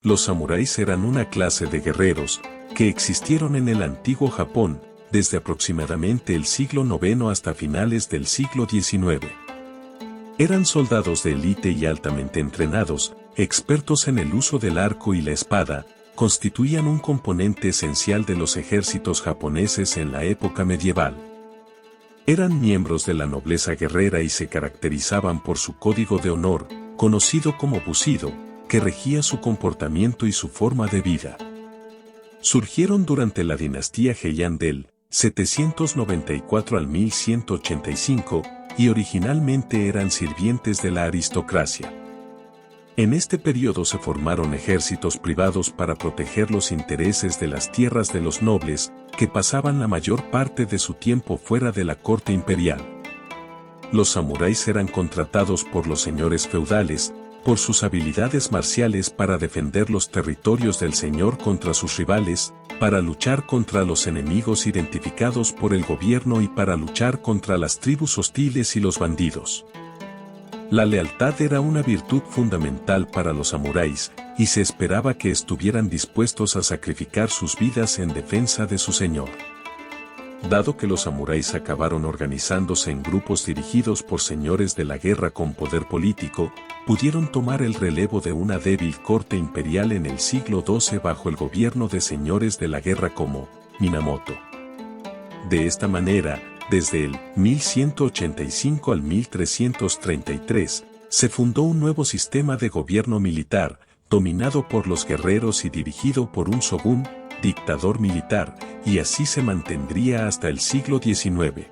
Los samuráis eran una clase de guerreros que existieron en el antiguo Japón desde aproximadamente el siglo IX hasta finales del siglo XIX. Eran soldados de élite y altamente entrenados, expertos en el uso del arco y la espada, constituían un componente esencial de los ejércitos japoneses en la época medieval. Eran miembros de la nobleza guerrera y se caracterizaban por su código de honor, conocido como Bushido, que regía su comportamiento y su forma de vida. Surgieron durante la dinastía Heian del 794 al 1185 y originalmente eran sirvientes de la aristocracia. En este periodo se formaron ejércitos privados para proteger los intereses de las tierras de los nobles, que pasaban la mayor parte de su tiempo fuera de la corte imperial. Los samuráis eran contratados por los señores feudales, por sus habilidades marciales para defender los territorios del señor contra sus rivales, para luchar contra los enemigos identificados por el gobierno y para luchar contra las tribus hostiles y los bandidos. La lealtad era una virtud fundamental para los samuráis, y se esperaba que estuvieran dispuestos a sacrificar sus vidas en defensa de su señor. Dado que los samuráis acabaron organizándose en grupos dirigidos por señores de la guerra con poder político, pudieron tomar el relevo de una débil corte imperial en el siglo XII bajo el gobierno de señores de la guerra como Minamoto. De esta manera, desde el 1185 al 1333, se fundó un nuevo sistema de gobierno militar, dominado por los guerreros y dirigido por un shogun, dictador militar, y así se mantendría hasta el siglo XIX.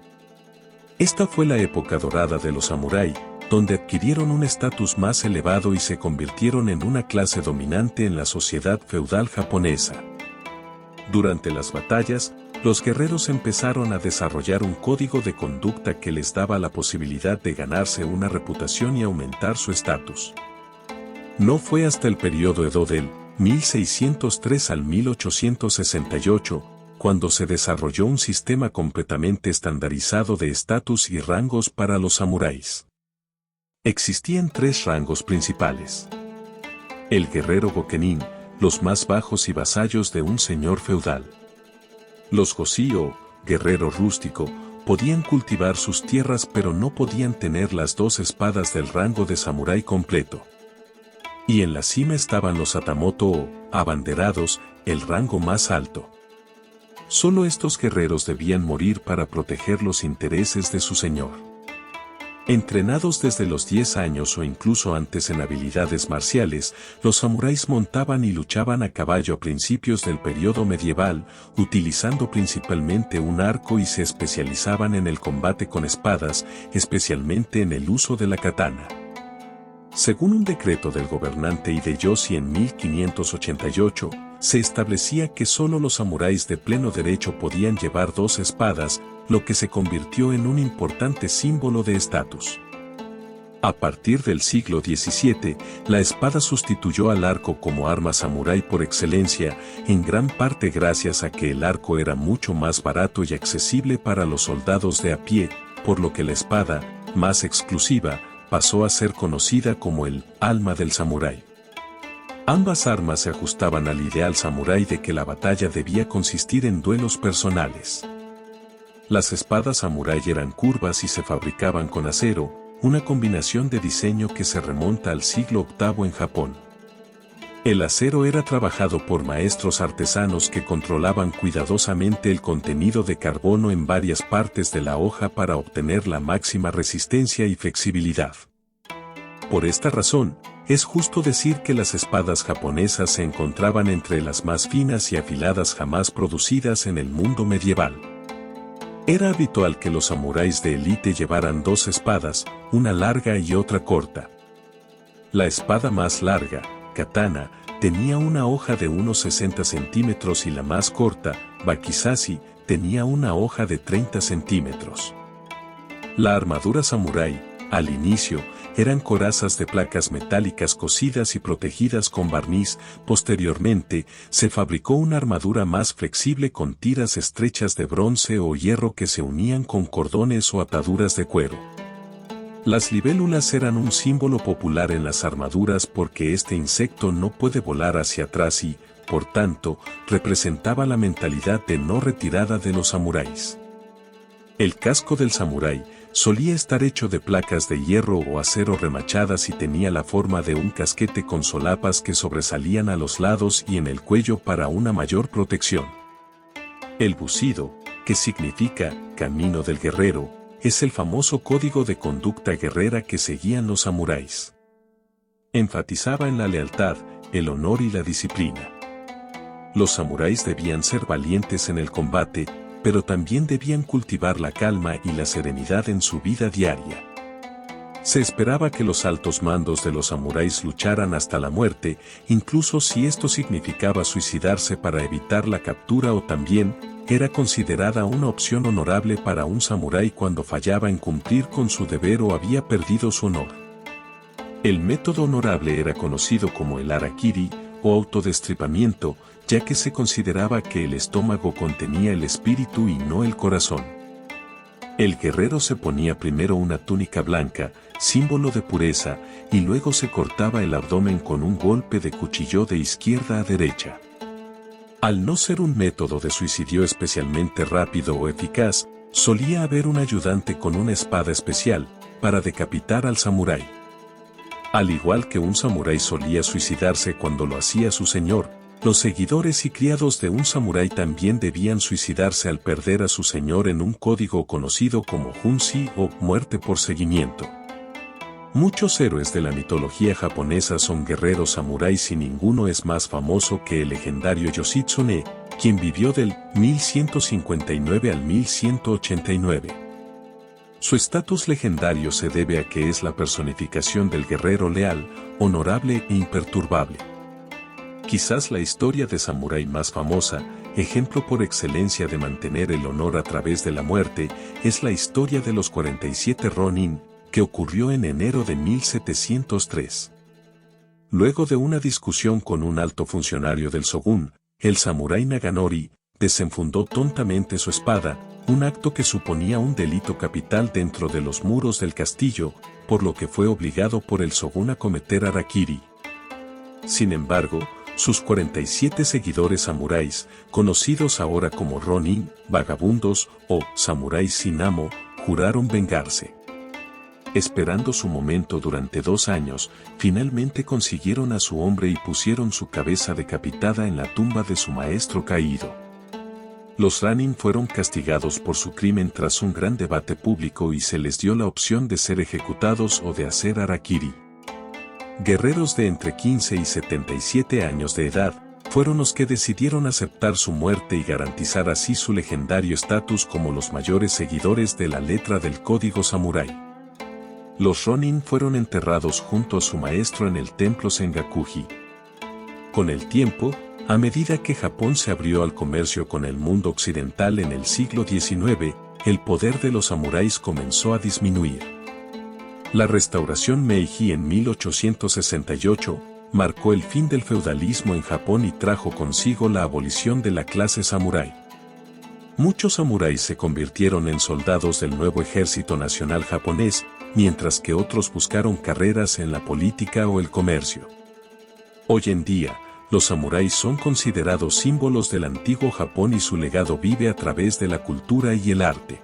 Esta fue la época dorada de los samurái, donde adquirieron un estatus más elevado y se convirtieron en una clase dominante en la sociedad feudal japonesa. Durante las batallas, los guerreros empezaron a desarrollar un código de conducta que les daba la posibilidad de ganarse una reputación y aumentar su estatus. No fue hasta el periodo Edo del 1603 al 1868, cuando se desarrolló un sistema completamente estandarizado de estatus y rangos para los samuráis. Existían tres rangos principales. El guerrero gokenin, los más bajos y vasallos de un señor feudal. Los josí o guerrero rústico podían cultivar sus tierras pero no podían tener las dos espadas del rango de samurái completo. Y en la cima estaban los hatamoto o abanderados, el rango más alto. Solo estos guerreros debían morir para proteger los intereses de su señor. Entrenados desde los 10 años o incluso antes en habilidades marciales, los samuráis montaban y luchaban a caballo a principios del periodo medieval, utilizando principalmente un arco y se especializaban en el combate con espadas, especialmente en el uso de la katana. Según un decreto del gobernante Hideyoshi en 1588, se establecía que solo los samuráis de pleno derecho podían llevar dos espadas, lo que se convirtió en un importante símbolo de estatus. A partir del siglo XVII, la espada sustituyó al arco como arma samurái por excelencia, en gran parte gracias a que el arco era mucho más barato y accesible para los soldados de a pie, por lo que la espada, más exclusiva, pasó a ser conocida como el alma del samurái. Ambas armas se ajustaban al ideal samurái de que la batalla debía consistir en duelos personales. Las espadas samurái eran curvas y se fabricaban con acero, una combinación de diseño que se remonta al siglo VIII en Japón. El acero era trabajado por maestros artesanos que controlaban cuidadosamente el contenido de carbono en varias partes de la hoja para obtener la máxima resistencia y flexibilidad. Por esta razón, es justo decir que las espadas japonesas se encontraban entre las más finas y afiladas jamás producidas en el mundo medieval. Era habitual que los samuráis de élite llevaran dos espadas, una larga y otra corta. La espada más larga, katana, tenía una hoja de unos 60 centímetros y la más corta, wakizashi, tenía una hoja de 30 centímetros. La armadura samurái, al inicio, eran corazas de placas metálicas cosidas y protegidas con barniz. Posteriormente, se fabricó una armadura más flexible con tiras estrechas de bronce o hierro que se unían con cordones o ataduras de cuero. Las libélulas eran un símbolo popular en las armaduras porque este insecto no puede volar hacia atrás y, por tanto, representaba la mentalidad de no retirada de los samuráis. El casco del samurái solía estar hecho de placas de hierro o acero remachadas y tenía la forma de un casquete con solapas que sobresalían a los lados y en el cuello para una mayor protección. El busido, que significa camino del guerrero, es el famoso código de conducta guerrera que seguían los samuráis. Enfatizaba en la lealtad, el honor y la disciplina. Los samuráis debían ser valientes en el combate, pero también debían cultivar la calma y la serenidad en su vida diaria. Se esperaba que los altos mandos de los samuráis lucharan hasta la muerte, incluso si esto significaba suicidarse para evitar la captura, o también era considerada una opción honorable para un samurái cuando fallaba en cumplir con su deber o había perdido su honor. El método honorable era conocido como el harakiri o autodestripamiento, ya que se consideraba que el estómago contenía el espíritu y no el corazón. El guerrero se ponía primero una túnica blanca, símbolo de pureza, y luego se cortaba el abdomen con un golpe de cuchillo de izquierda a derecha. Al no ser un método de suicidio especialmente rápido o eficaz, solía haber un ayudante con una espada especial, para decapitar al samurái. Al igual que un samurái solía suicidarse cuando lo hacía su señor, los seguidores y criados de un samurái también debían suicidarse al perder a su señor en un código conocido como Hunshi o muerte por seguimiento. Muchos héroes de la mitología japonesa son guerreros samuráis y ninguno es más famoso que el legendario Yoshitsune, quien vivió del 1159 al 1189. Su estatus legendario se debe a que es la personificación del guerrero leal, honorable e imperturbable. Quizás la historia de samurái más famosa, ejemplo por excelencia de mantener el honor a través de la muerte, es la historia de los 47 Ronin, que ocurrió en enero de 1703. Luego de una discusión con un alto funcionario del shogun, el samurái Naganori desenfundó tontamente su espada, un acto que suponía un delito capital dentro de los muros del castillo, por lo que fue obligado por el shogun a cometer harakiri. Sin embargo, sus 47 seguidores samuráis, conocidos ahora como Ronin, vagabundos o samuráis sin amo, juraron vengarse. Esperando su momento durante 2 años, finalmente consiguieron a su hombre y pusieron su cabeza decapitada en la tumba de su maestro caído. Los Ronin fueron castigados por su crimen tras un gran debate público y se les dio la opción de ser ejecutados o de hacer harakiri. Guerreros de entre 15 y 77 años de edad, fueron los que decidieron aceptar su muerte y garantizar así su legendario estatus como los mayores seguidores de la letra del código samurái. Los Ronin fueron enterrados junto a su maestro en el templo Sengakuji. Con el tiempo, a medida que Japón se abrió al comercio con el mundo occidental en el siglo XIX, el poder de los samuráis comenzó a disminuir. La restauración Meiji en 1868 marcó el fin del feudalismo en Japón y trajo consigo la abolición de la clase samurái. Muchos samuráis se convirtieron en soldados del nuevo ejército nacional japonés, mientras que otros buscaron carreras en la política o el comercio. Hoy en día, los samuráis son considerados símbolos del antiguo Japón y su legado vive a través de la cultura y el arte.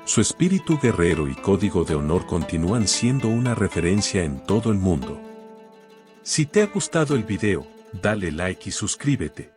Su espíritu guerrero y código de honor continúan siendo una referencia en todo el mundo. Si te ha gustado el video, dale like y suscríbete.